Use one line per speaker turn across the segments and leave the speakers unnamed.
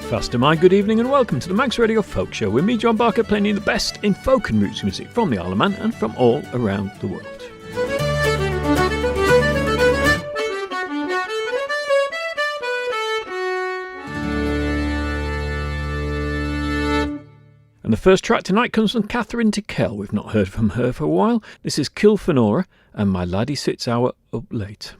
Faster mind, good evening and welcome to the Manx Radio Folk Show with me, John Barker, playing you the best in folk and roots music from the Isle of Man and from all around the world. And the first track tonight comes from Catherine Tickell. We've not heard from her for a while. This is Kilfenora and My Laddie Sits Hour Up Late.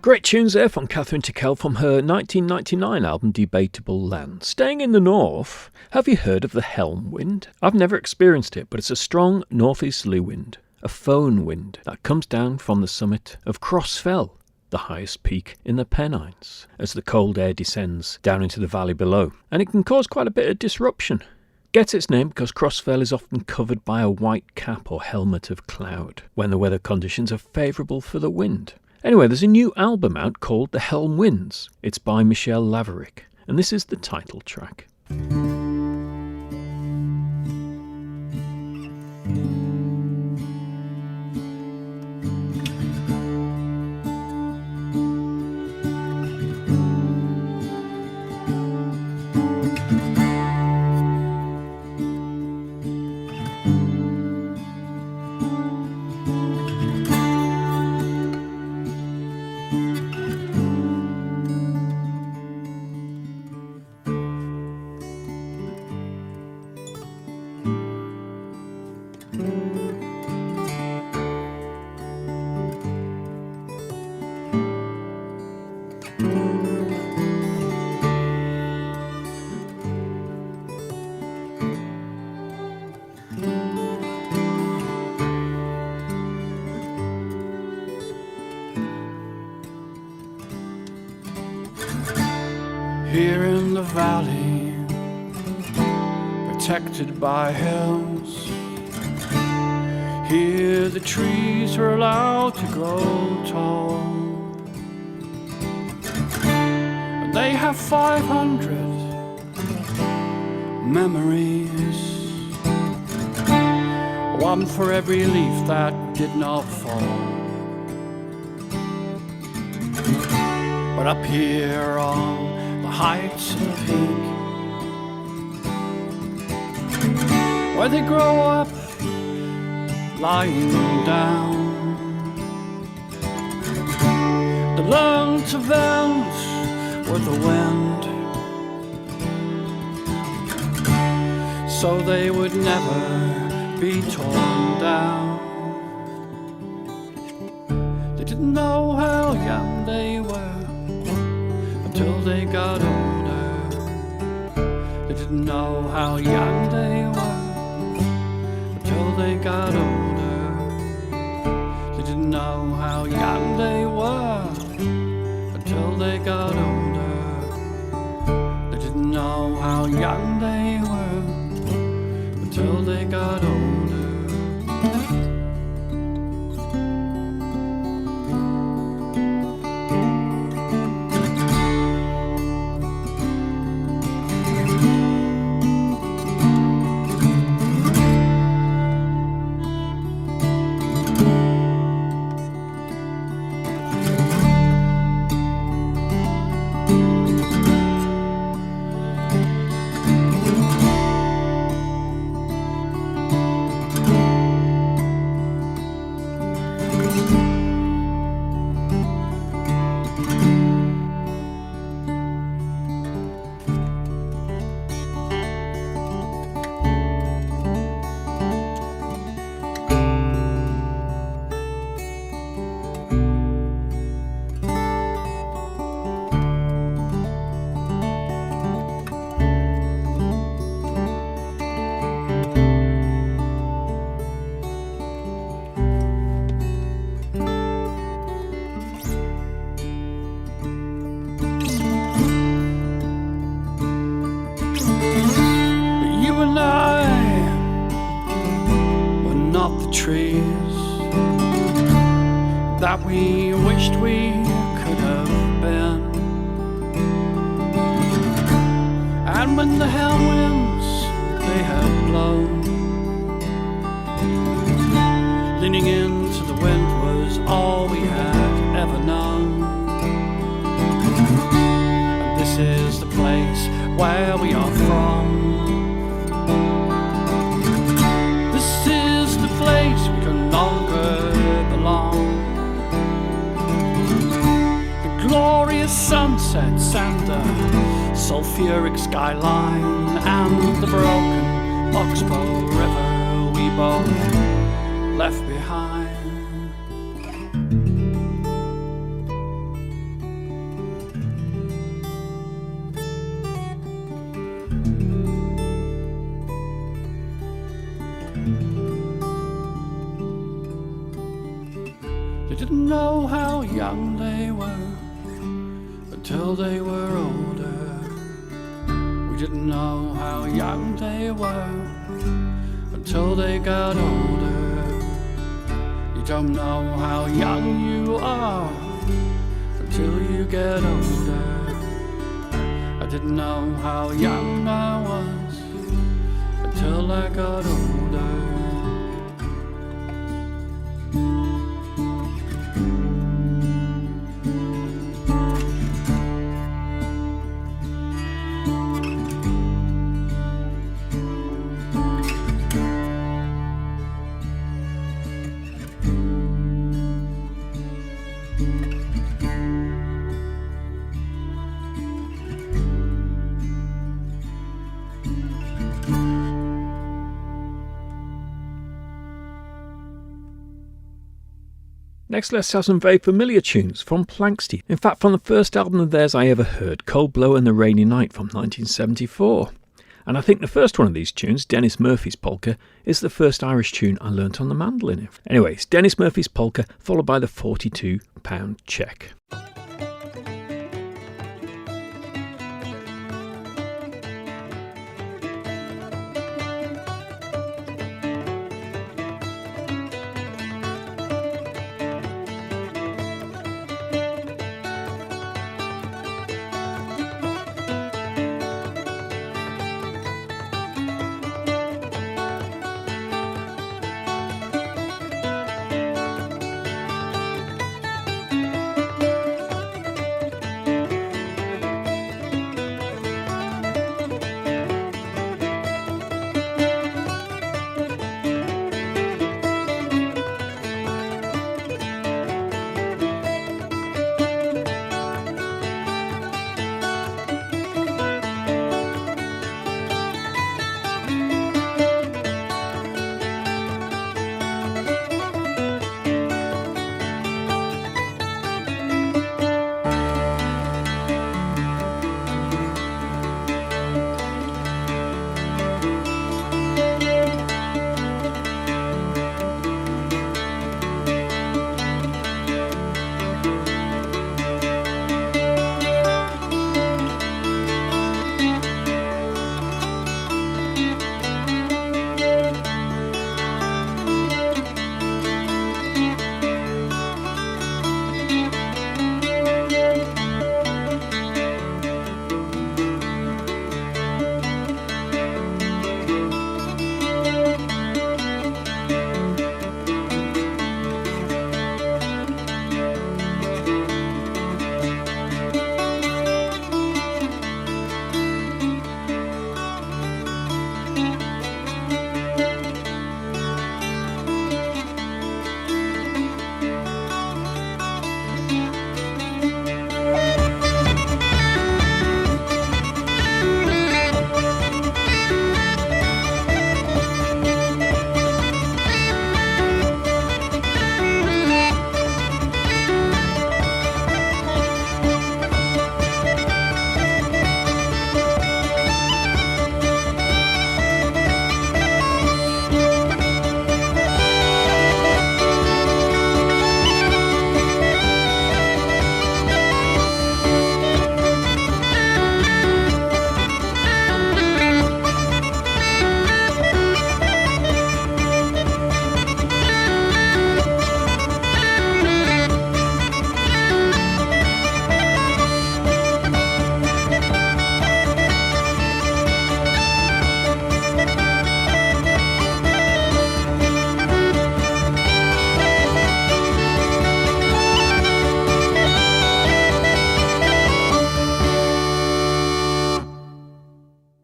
Great tunes there from Catherine Tickell from her 1999 album Debatable Land. Staying in the north, have you heard of the Helm wind? I've never experienced it, but it's a strong northeasterly wind, a foehn wind that comes down from the summit of Crossfell, the highest peak in the Pennines, as the cold air descends down into the valley below, and it can cause quite a bit of disruption. Gets its name because Crossfell is often covered by a white cap or helmet of cloud when the weather conditions are favourable for the wind. Anyway, there's a new album out called The Helm Winds. It's by Michelle Laverick, and this is the title track.
Here in the valley, protected by hills, here the trees are allowed to grow tall. And they have 500 memories, one for every leaf that did not fall. But up here on the heights of the peak, where they grow up lying down, they learn to bend with the wind, so they would never be torn down. They didn't know how young they were until they got older. They didn't know how young they were until they got older. They didn't know how young they were until they got older. They didn't know how young they were until they got older. That we wished we could have been. And when the hell winds they had blown, leaning into the wind was all we had ever known. And this is the place where we are from. This is the place we can no longer belong. Glorious sunsets and the sulphuric skyline and the broken Oxbow River we both left behind. They didn't know how young they were until they were older. We didn't know how young they were until they got older. You don't know how young you are until you get older. I didn't know how young I was until I got older.
Next, let's have some very familiar tunes from Planxty. In fact, from the first album of theirs I ever heard, Cold Blow and the Rainy Night from 1974. And I think the first one of these tunes, Dennis Murphy's Polka, is the first Irish tune I learnt on the mandolin. Anyway, it's Dennis Murphy's Polka, followed by the £42 check.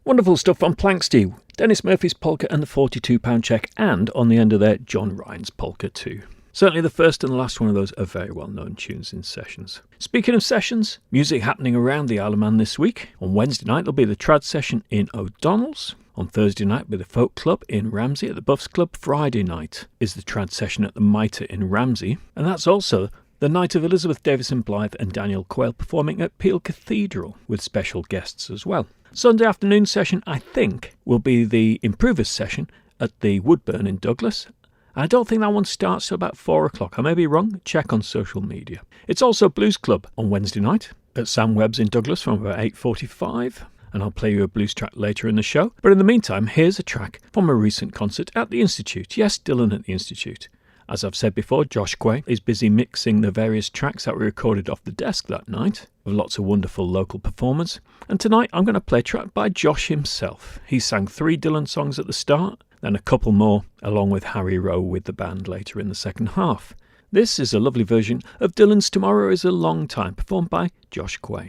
Wonderful stuff on Planksty, Dennis Murphy's polka and the £42 check, and on the end of there, John Ryan's polka too. Certainly the first and the last one of those are very well known tunes in sessions. Speaking of sessions, music happening around the Isle of Man this week. On Wednesday night there'll be the trad session in O'Donnell's. On Thursday night with the Folk Club in Ramsey at the Buffs Club. Friday night is the trad session at the Mitre in Ramsey, and that's also the night of Elizabeth Davison Blythe and Daniel Quayle performing at Peel Cathedral with special guests as well. Sunday afternoon session, I think, will be the Improvers session at the Woodburn in Douglas. I don't think that one starts till about 4 o'clock. I may be wrong. Check on social media. It's also Blues Club on Wednesday night at Sam Webb's in Douglas from about 8:45. And I'll play you a blues track later in the show. But in the meantime, here's a track from a recent concert at the Institute. Yes, Dylan at the Institute. As I've said before, Josh Quay is busy mixing the various tracks that we recorded off the desk that night, with lots of wonderful local performers. And tonight I'm going to play a track by Josh himself. He sang 3 Dylan songs at the start, then a couple more, along with Harry Rowe with the band later in the second half. This is a lovely version of Dylan's Tomorrow is a Long Time, performed by Josh Quay.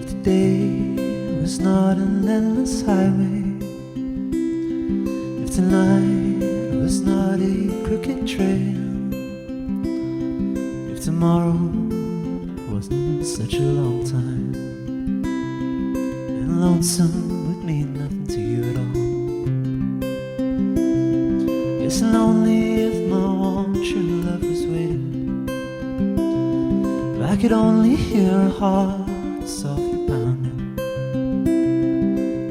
Today was not an endless highway, if tonight was not a crooked trail, if tomorrow wasn't such a long time, then lonesome would mean nothing to you at all. It's lonely if my one true love was waiting, if I could only hear her heart softly pounding.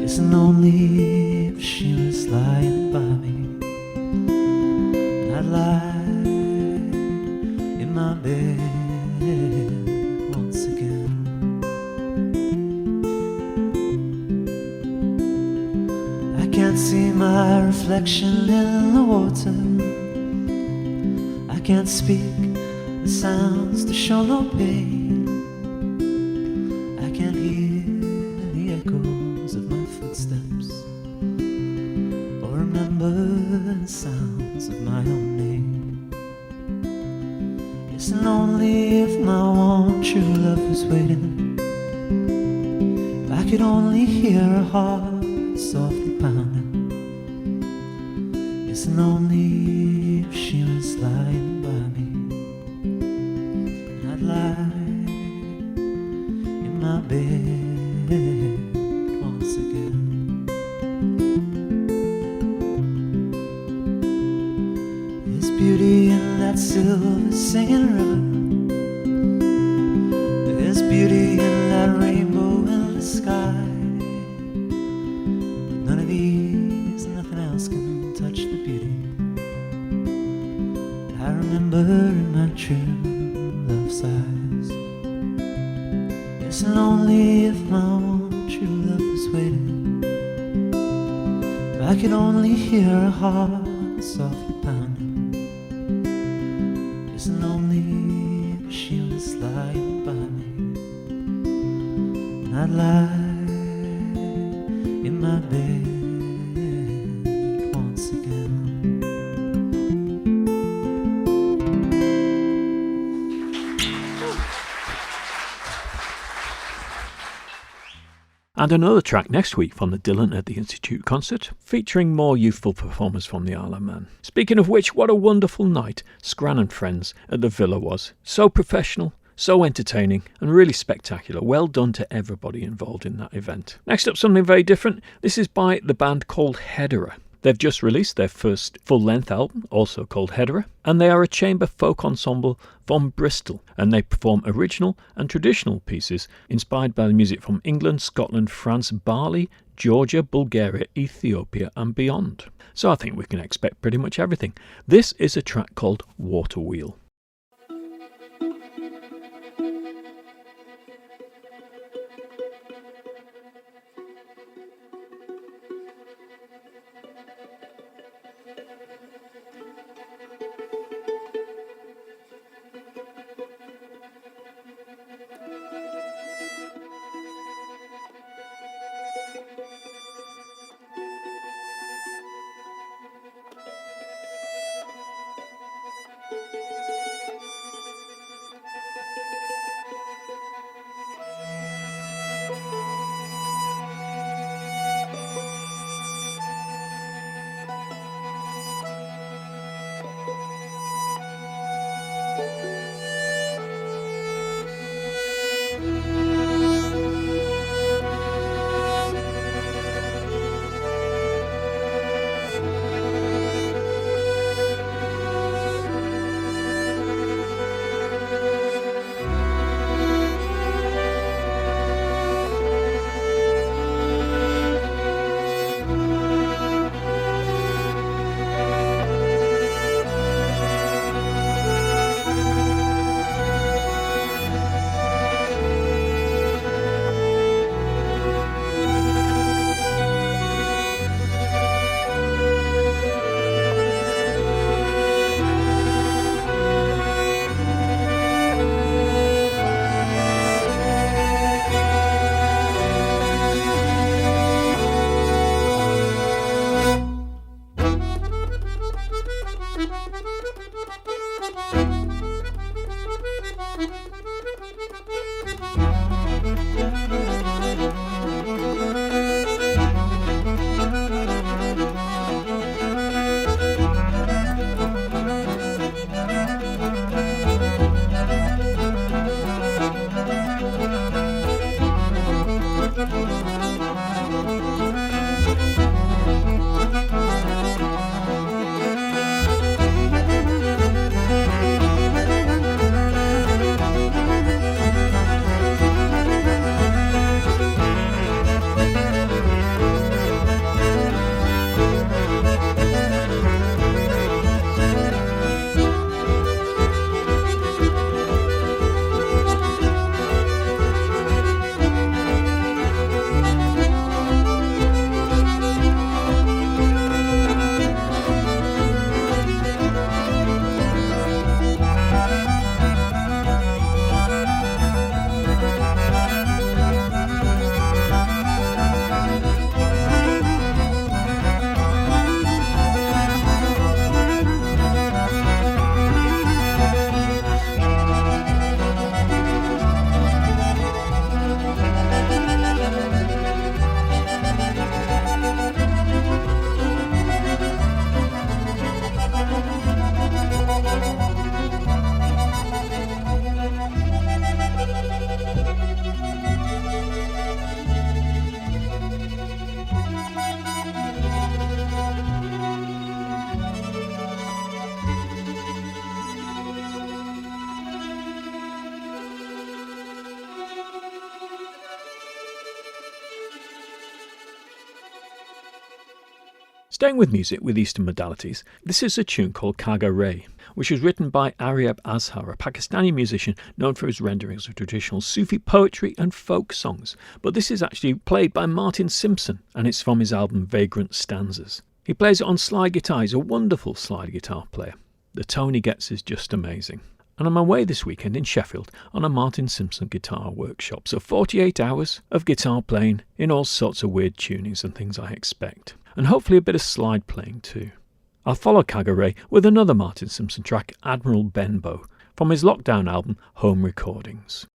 It's lonely if she was lying by me, and I'd lie in my bed once again. I can't see my reflection in the water, I can't speak the sounds to show no pain, the sounds of my own name. It's lonely if my one true love was waiting, if I could only hear her heart softly pounding. It's lonely if she was lying by me, and I'd lie in my bed once again. Beauty in that silver singing river, there's beauty in that rainbow in the sky, but none of these, nothing else can touch the beauty that I remember in my true love's eyes. It's lonely if my one true love was waiting, if I could only hear her heart softly pounding. It's lonely if she was lying by me, and I'd lie in my bed once again.
And another track next week from the Dylan at the Institute concert, featuring more youthful performers from the Isle of Man. Speaking of which, what a wonderful night Scran and Friends at the Villa was. So professional, so entertaining, and really spectacular. Well done to everybody involved in that event. Next up, something very different. This is by the band called Hedera. They've just released their first full-length album, also called Hedera, and they are a chamber folk ensemble from Bristol, and they perform original and traditional pieces inspired by the music from England, Scotland, France, Bali, Georgia, Bulgaria, Ethiopia and beyond. So I think we can expect pretty much everything. This is a track called Water Wheel. Staying with music with Eastern modalities, this is a tune called Kaga Ray, which was written by Aryab Azhar, a Pakistani musician known for his renderings of traditional Sufi poetry and folk songs. But this is actually played by Martin Simpson, and it's from his album Vagrant Stanzas. He plays it on slide guitar. He's a wonderful slide guitar player. The tone he gets is just amazing. And I'm away this weekend in Sheffield on a Martin Simpson guitar workshop. So 48 hours of guitar playing in all sorts of weird tunings and things I expect. And hopefully a bit of slide playing too. I'll follow Kaga Ray with another Martin Simpson track, Admiral Benbow, from his Lockdown album Home Recordings.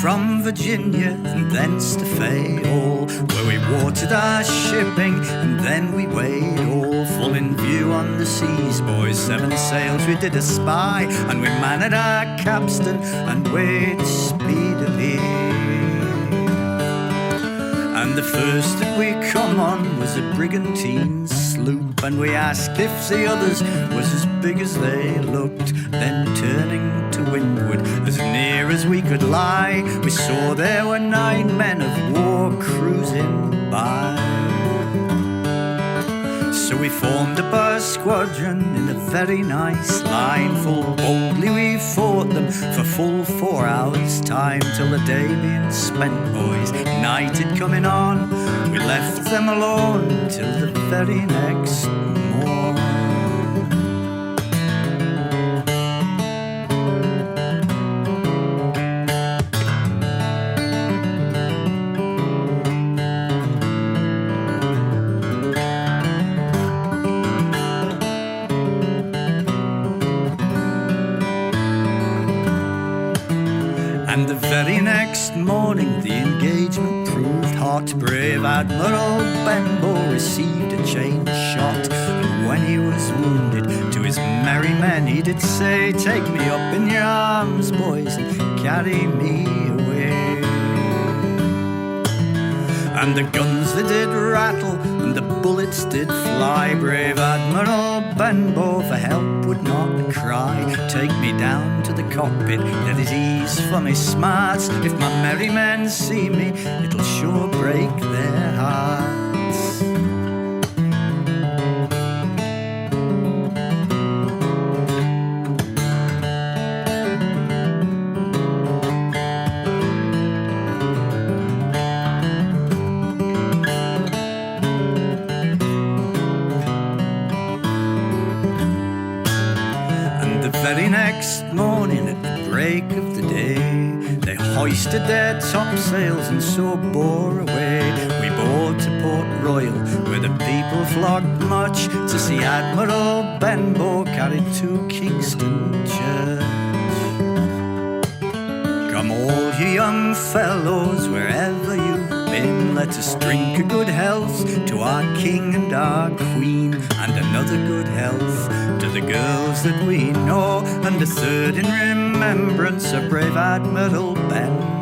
From Virginia and thence to Fayal, where we watered our shipping and then we weighed all. Full in view on the seas, boys, 7 sails we did espy, and we manned our capstan and weighed speedily. And the first that we come on was a brigantine sloop, and we asked if the others was as big as they looked. Then turning to windward, as near as we could lie, we saw there were 9 men of war cruising by. So we formed up our squadron in a very nice line. Full boldly we fought them for full 4 hours' time, till the day being spent, boys, night had coming on. We left them alone till the very next morn. And the very next morning the engagement proved hot. Brave Admiral Benbow received a chain shot, and when he was wounded, to his merry men he did say, "Take me up in your arms, boys, and carry me away." And the guns they did rattle, and the bullets did fly. Brave Admiral Benbow for help would not cry. "Take me down to the cockpit, let it ease for me smarts. If my merry men see me, it'll sure break their hearts." Very next morning at the break hoisted their topsails and so bore away. We bore to Port Royal, where the people flocked much to see Admiral Benbow carried to Kingston Church. Come all you young fellows, wherever you've been, let us drink a good health to our king and our queen, and another good health to the girls that we know, and a third in remembrance of brave Admiral Benbow.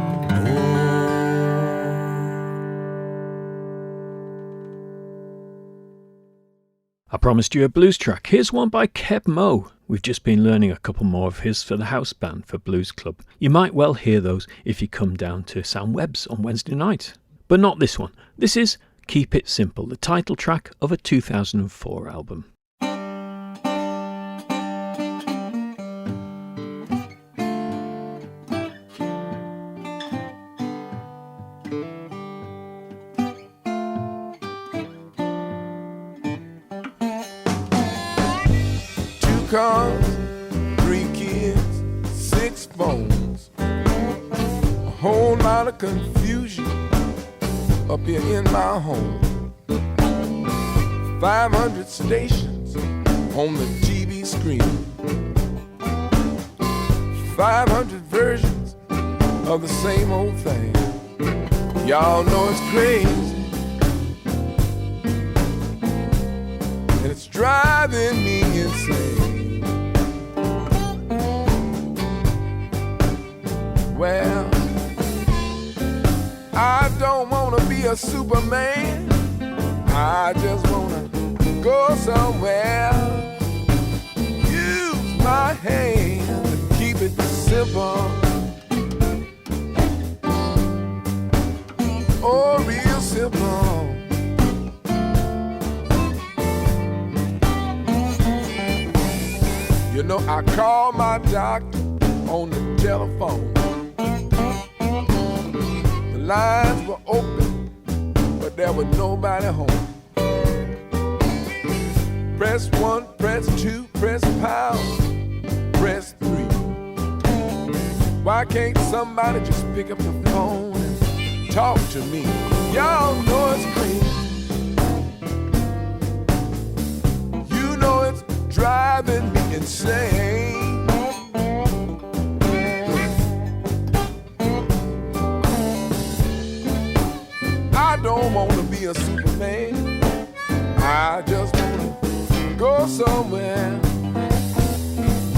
I promised you a blues track. Here's one by Keb Mo. We've just been learning a couple more of his for the house band for Blues Club. You might well hear those if you come down to Sam Webb's on Wednesday night. But not this one. This is Keep It Simple, the title track of a 2004 album.
2 cars, 3 kids, 6 phones, a whole lot of confusion up here in my home. 500 stations on the TV screen, 500 versions of the same old thing. Y'all know it's crazy, and it's driving me insane. Well, I don't wanna be a Superman, I just wanna go somewhere. Use my hand and keep it simple. Oh, real simple. You know, I called my doctor on the telephone. The lines were open, but there was nobody home. Press 1, press 2, press pound, press 3. Why can't somebody just pick up the phone and talk to me? Y'all know it's crazy. You know it's driving me insane. I don't wanna be a Superman, I just wanna go somewhere.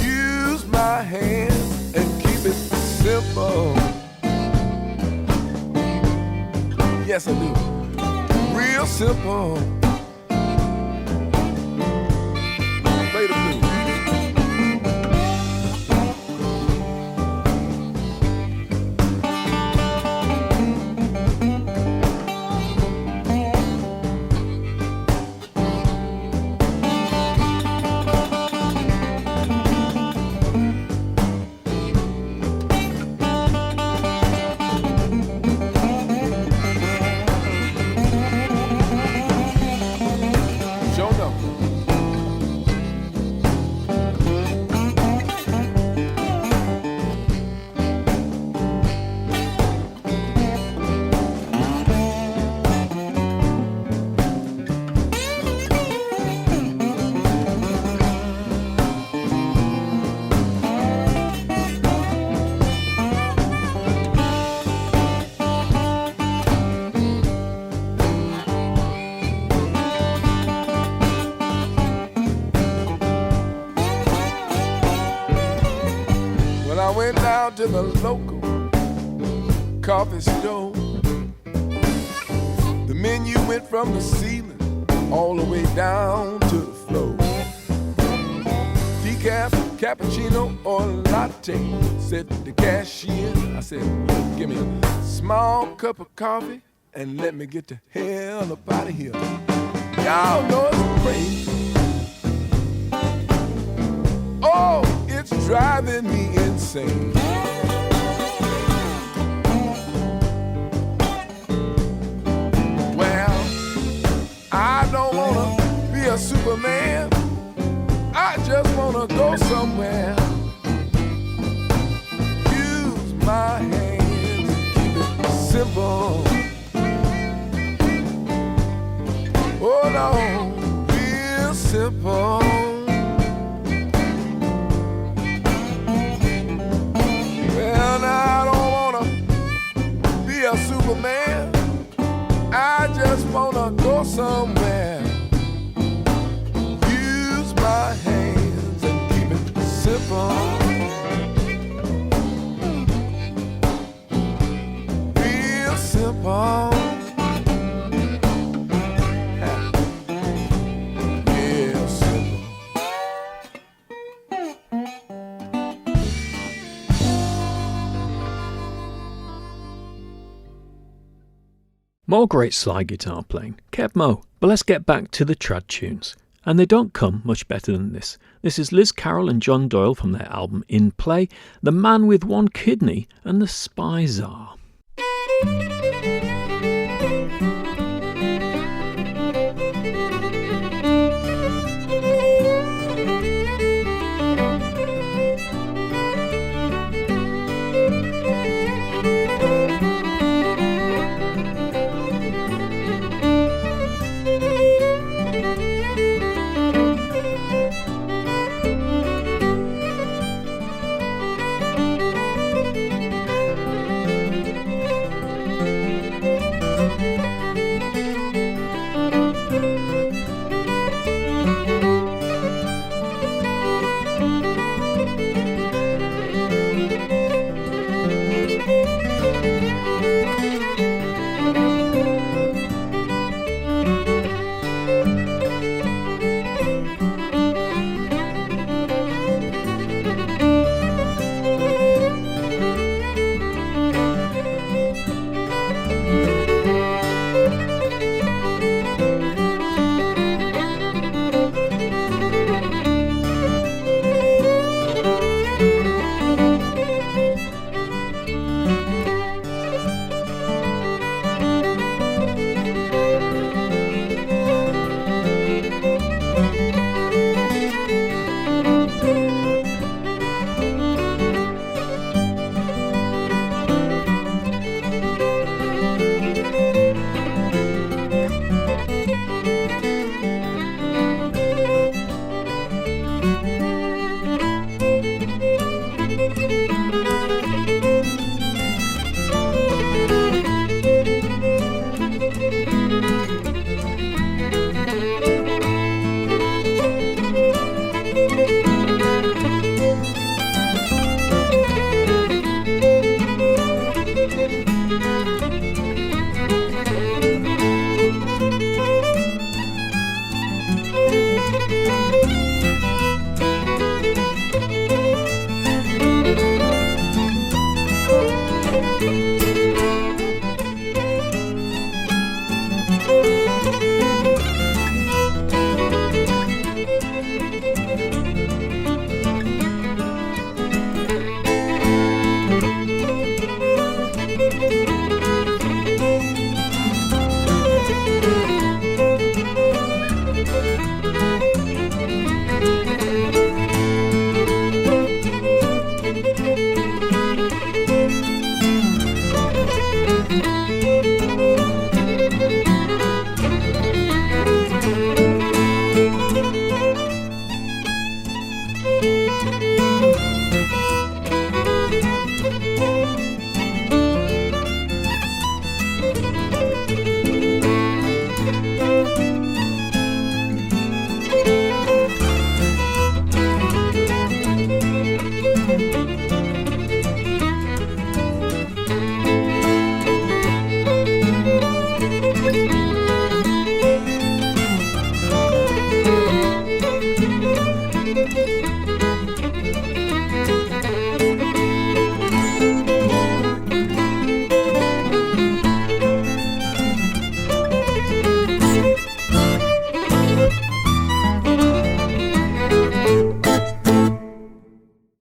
Use my hands and keep it simple. Yes, I do. Real simple. Play the blues. To the local coffee store. The menu went from the ceiling all the way down to the floor. Decaf, cappuccino, or latte, said the cashier. I said, give me a small cup of coffee and let me get the hell up out of here. Y'all know it's crazy. Oh, it's driving me insane. Well, I don't wanna be a Superman, I just wanna go somewhere. Use my hand simple. Oh no, real simple. Well, now I don't wanna be a Superman. I just wanna go somewhere. Use my hands and keep it simple. Real simple. Real simple.
More great slide guitar playing. Kev Moe. But let's get back to the trad tunes. And they don't come much better than this. This is Liz Carroll and John Doyle from their album In Play, The Man with One Kidney and the Spy Czar.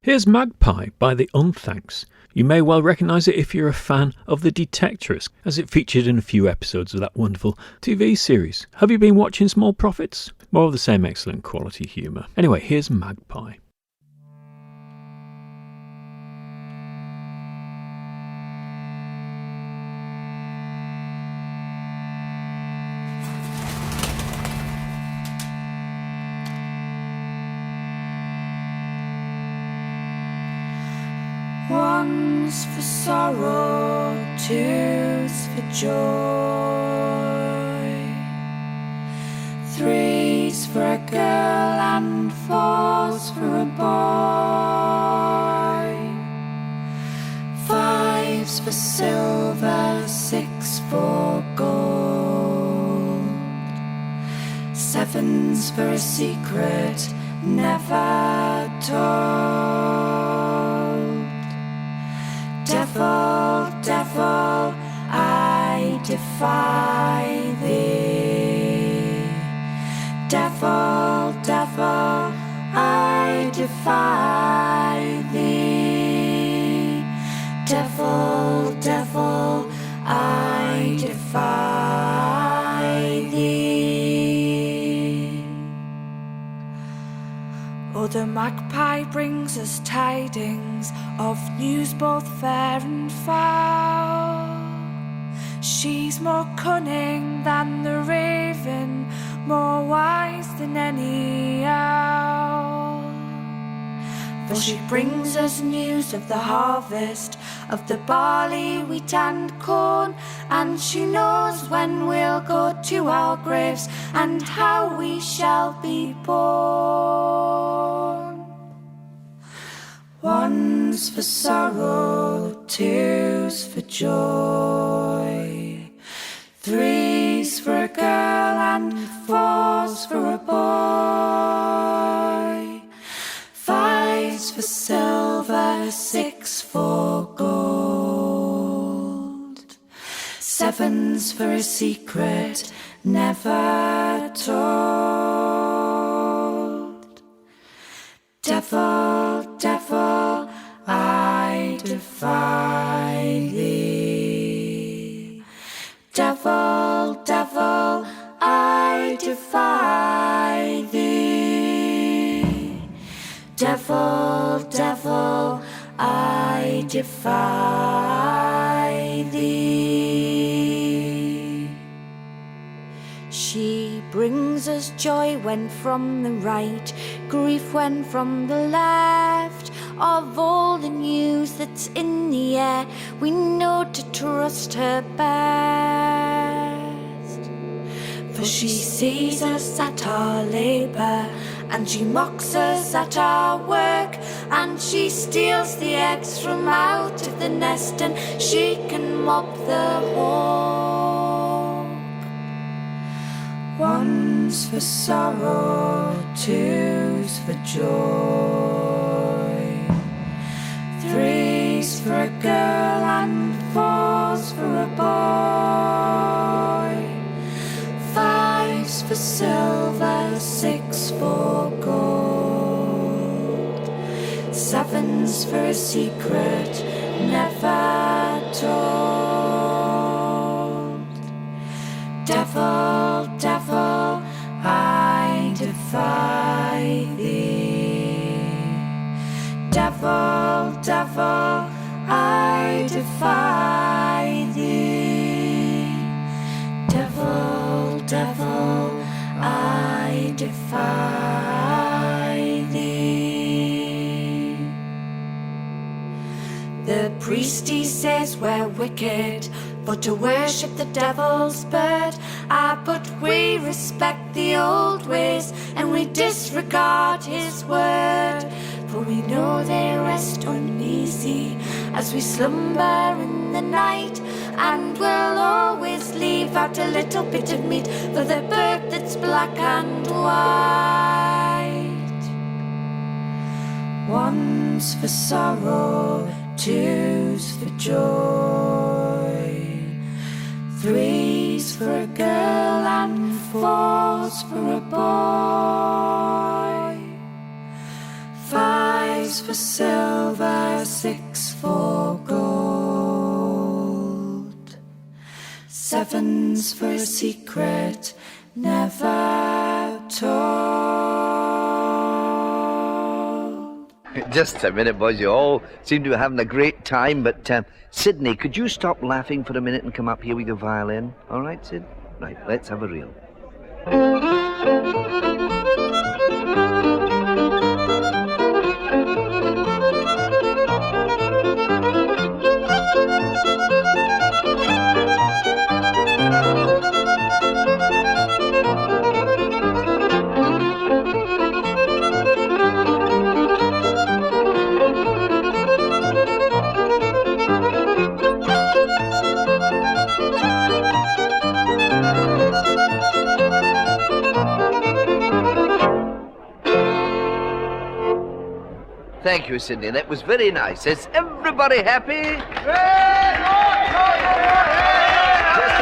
Here's Magpie by the Unthanks. You may well recognise it if you're a fan of The Detectorist, as it featured in a few episodes of that wonderful TV series. Have you been watching Small Profits? More of the same excellent quality humour. Anyway, here's Magpie.
One's for sorrow, two's for joy, three's for a girl and four's for a boy, five's for silver, six for gold, seven's for a secret never told. Devil, devil, I defy thee. Devil, devil, I defy thee. Devil, devil, I defy thee. Oh, the magpie brings us tidings of news both fair and foul. She's more cunning than the raven, more wise than any owl. For she brings us news of the harvest, of the barley, wheat and corn, and she knows when we'll go to our graves and how we shall be born. One's for sorrow, two's for joy, three's for a girl and four's for a boy, five's for silver, six for gold, seven's for a secret never told. Devil, devil, I defy thee. Devil, devil, I defy thee. Devil, devil, I defy thee. She brings us joy when from the right, grief when from the left. Of all the news that's in the air, we know to trust her best. For she sees us at our labour, and she mocks us at our work, and she steals the eggs from out of the nest, and she can mop the hawk. One's for sorrow, two's for joy, three's for a girl and four's for a boy, five's for silver, six for gold, seven's for a secret never told. Devil, devil, I defy thee. Devil, devil, I defy thee. Devil, devil, I defy thee. The priest he says we're wicked, but to worship the devil's bird. But we respect the old ways and we disregard his word. For we know they rest uneasy as we slumber in the night, and we'll always leave out a little bit of meat for the bird that's black and white. One's for sorrow, two's for joy, three's for a girl and four's for a boy, five's for silver, six for gold, seven's for a secret never told.
Just a minute, boys. You all seem to be having a great time, but Sydney, could you stop laughing for a minute and come up here with your violin? All right, Sid? Right, let's have a reel. Thank you, Sidney. That was very nice. Is everybody happy? Just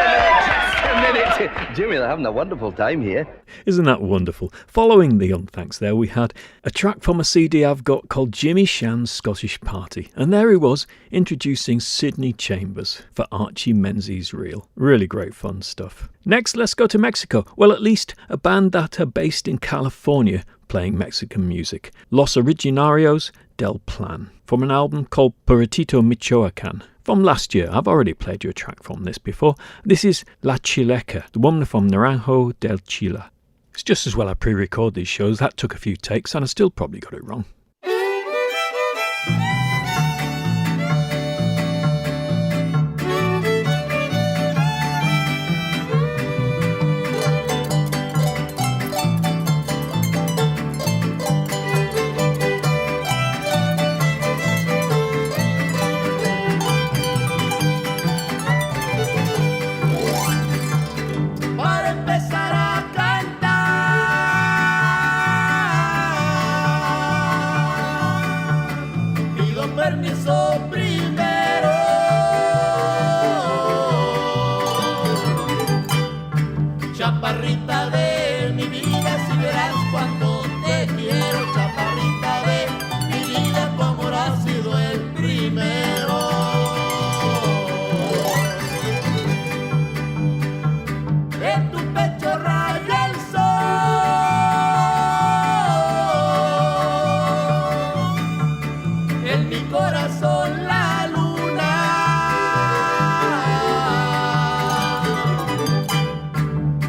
a minute. Jimmy, they're having a wonderful time here.
Isn't that wonderful? Following the unthanks there, we had a track from a CD I've got called Jimmy Shan's Scottish Party. And there he was, introducing Sidney Chambers for Archie Menzies' Reel. Really great fun stuff. Next, let's go to Mexico. Well, at least a band that are based in California playing Mexican music. Los Originarios del Plan, from an album called Puritito Michoacan. From last year, I've already played you a track from this before. This is La Chileca, the woman from Naranjo del Chile. It's just as well I pre-record these shows. That took a few takes and I still probably got it wrong.
Chaparrita de mi vida, si verás cuánto te quiero, chaparrita de mi vida, tu amor ha sido el primero. En tu pecho raya el sol, en mi corazón la luna.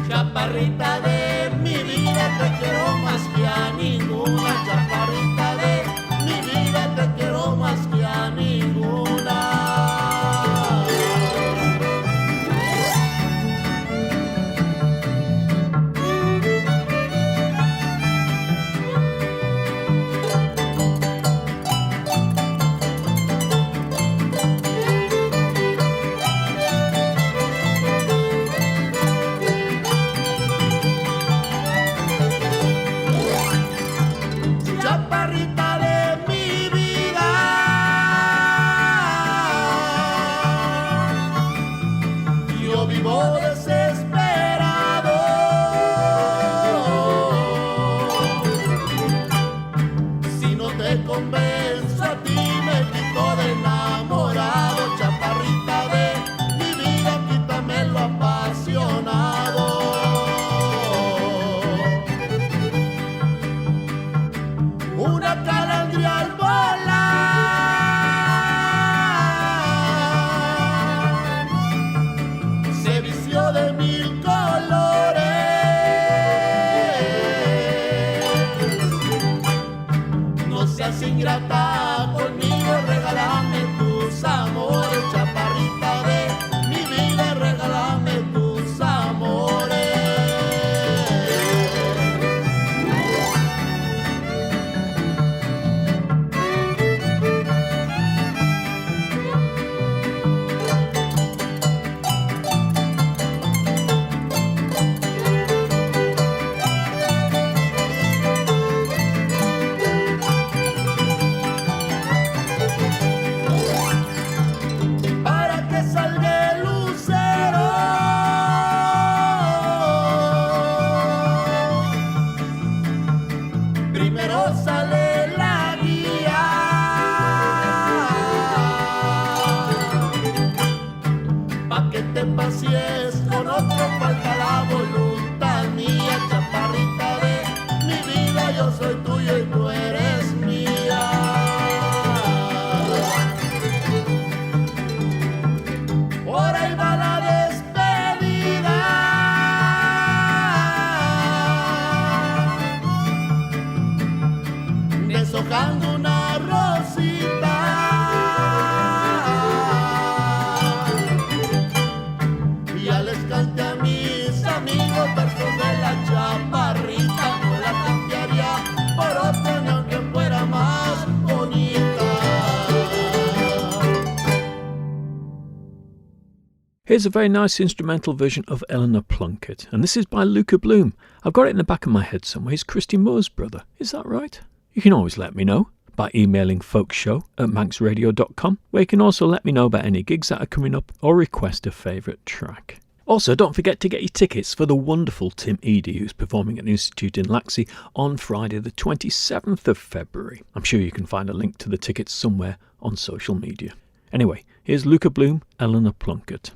Chaparrita de mi vida, te quiero más que a ninguna. Chaparrita de mi vida, te quiero más que a ninguna. Chaparrita de mi vida, yo vivo desesperado. Si no te convenzo a ti, me quito de enamorado. Chaparrita de mi vida, quítame lo apasionado. Una calandria al volar se vistió de mil colores. No seas ingrata conmigo, regálame tus amores. Chaparrita de mi vida, regálame tus amores. Para que salga el lucero, primero sale la guía. Pa' que te pasees con otro, falta la voluntad mía. Chaparrita de mi vida, yo soy tuyo y tú eres mía. Por ahí va la despedida, deshojando una rosita. Ya les canté a mis amigos versos de la chaparrita, no la cambiaría por otra ni aunque fuera más bonita.
Here's a very nice instrumental version of Eleanor Plunkett, and this is by Luca Bloom. I've got it in the back of my head somewhere. He's Christy Moore's brother. Is that right? You can always let me know. by emailing folkshow@manxradio.com, where you can also let me know about any gigs that are coming up or request a favourite track. Also, don't forget to get your tickets for the wonderful Tim Eady, who's performing at the Institute in Laxey on Friday the 27th of February. I'm sure you can find a link to the tickets somewhere on social media. Anyway, here's Luca Bloom, Eleanor Plunkett.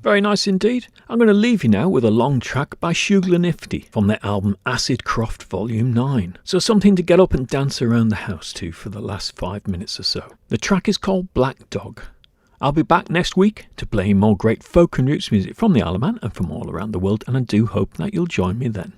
Very nice indeed. I'm going to leave you now with a long track by Shugla Nifty from their album Acid Croft Volume 9. So something to get up and dance around the house to for the last 5 minutes or so. The track is called Black Dog. I'll be back next week to play more great folk and roots music from the Isle of Man and from all around the world, and I do hope that you'll join me then.